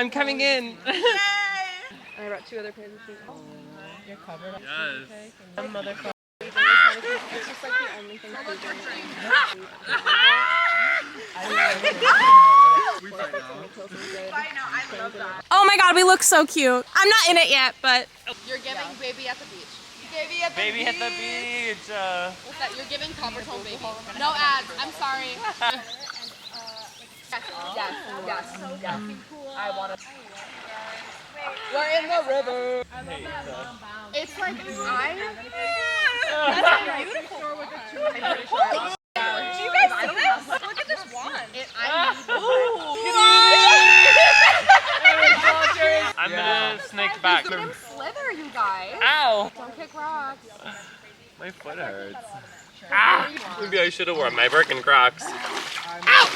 I'm coming in. I brought 2 other pairs of shoes. You're covered up. Yes. Motherfucker. It's just like the only thing sleeping. Oh my god, we look so cute. I'm not in it yet, but You're giving baby at the beach. Baby at the beach. What's that? You're giving copper tone baby. No ads. I'm sorry. Yes. I want to. We're in the river. It's like That's beautiful. Do you guys see this? Look at this wand. I'm gonna snake back. Let him slither, you guys. Ow! Don't kick rocks. My foot hurts. Ah! Maybe I should have worn my Birkenstocks. Ow!